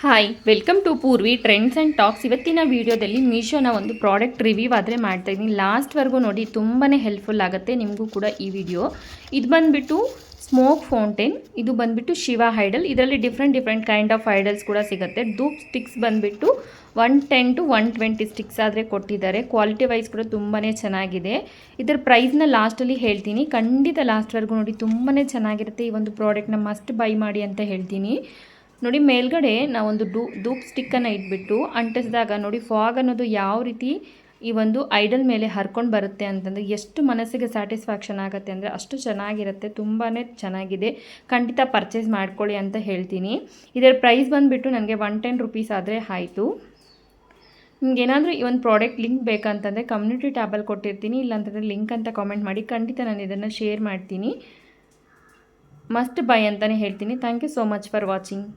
Hi welcome to Purvi trends and talks. ಇವತ್ತಿನ ವೀಡಿಯೋದಲ್ಲಿ ಮೀಶೋನ ಒಂದು ಪ್ರಾಡಕ್ಟ್ ರಿವ್ಯೂ ಆದರೆ ಮಾಡ್ತಾಯಿದ್ದೀನಿ. ಲಾಸ್ಟ್ವರೆಗೂ ನೋಡಿ, ತುಂಬಾ ಹೆಲ್ಪ್ಫುಲ್ ಆಗುತ್ತೆ ನಿಮಗೂ ಕೂಡ ಈ ವಿಡಿಯೋ. ಇದು ಬಂದುಬಿಟ್ಟು ಸ್ಮೋಕ್ ಫೌಂಟೇನ್. ಇದು ಬಂದುಬಿಟ್ಟು ಶಿವ ಐಡಲ್. ಇದರಲ್ಲಿ ಡಿಫ್ರೆಂಟ್ ಕೈಂಡ್ ಆಫ್ ಐಡಲ್ಸ್ ಕೂಡ ಸಿಗುತ್ತೆ. ಧೂಪ್ ಸ್ಟಿಕ್ಸ್ ಬಂದುಬಿಟ್ಟು 110 to 120 ಸ್ಟಿಕ್ಸ್ ಆದರೆ ಕೊಟ್ಟಿದ್ದಾರೆ. ಕ್ವಾಲಿಟಿ ವೈಸ್ ಕೂಡ ತುಂಬಾ ಚೆನ್ನಾಗಿದೆ. ಇದರ ಪ್ರೈಸ್ನ ಲಾಸ್ಟಲ್ಲಿ ಹೇಳ್ತೀನಿ, ಖಂಡಿತ ಲಾಸ್ಟ್ವರೆಗೂ ನೋಡಿ, ತುಂಬಾ ಚೆನ್ನಾಗಿರುತ್ತೆ. ಈ ಒಂದು ಪ್ರಾಡಕ್ಟ್ನ ಮಸ್ಟ್ ಬೈ ಮಾಡಿ ಅಂತ ಹೇಳ್ತೀನಿ. ನೋಡಿ, ಮೇಲ್ಗಡೆ ನಾವೊಂದು ಧೂಪ್ ಸ್ಟಿಕ್ಕನ್ನು ಇಟ್ಬಿಟ್ಟು ಅಂಟಿಸಿದಾಗ ನೋಡಿ, ಫಾಗ್ ಅನ್ನೋದು ಯಾವ ರೀತಿ ಈ ಒಂದು ಐಡಲ್ ಮೇಲೆ ಹರ್ಕೊಂಡು ಬರುತ್ತೆ ಅಂತಂದರೆ ಎಷ್ಟು ಮನಸ್ಸಿಗೆ ಸ್ಯಾಟಿಸ್ಫ್ಯಾಕ್ಷನ್ ಆಗುತ್ತೆ ಅಂದರೆ ಅಷ್ಟು ಚೆನ್ನಾಗಿರುತ್ತೆ. ತುಂಬಾ ಚೆನ್ನಾಗಿದೆ. ಖಂಡಿತ ಪರ್ಚೇಸ್ ಮಾಡ್ಕೊಳ್ಳಿ ಅಂತ ಹೇಳ್ತೀನಿ. ಇದರ ಪ್ರೈಸ್ ಬಂದುಬಿಟ್ಟು ನನಗೆ 110 ರುಪೀಸ್ ಆದರೆ ಆಯಿತು. ನಿಮ್ಗೇನಾದರೂ ಈ ಒಂದು ಪ್ರಾಡಕ್ಟ್ ಲಿಂಕ್ ಬೇಕಂತಂದರೆ ಕಮ್ಯುನಿಟಿ ಟ್ಯಾಬಲ್ಲಿ ಕೊಟ್ಟಿರ್ತೀನಿ, ಇಲ್ಲಾಂತಂದರೆ ಲಿಂಕ್ ಅಂತ ಕಾಮೆಂಟ್ ಮಾಡಿ. ಖಂಡಿತ ನಾನು ಇದನ್ನು ಶೇರ್ ಮಾಡ್ತೀನಿ. ಮಸ್ಟ್ ಬೈ ಅಂತಲೇ ಹೇಳ್ತೀನಿ. Thank you so much for watching.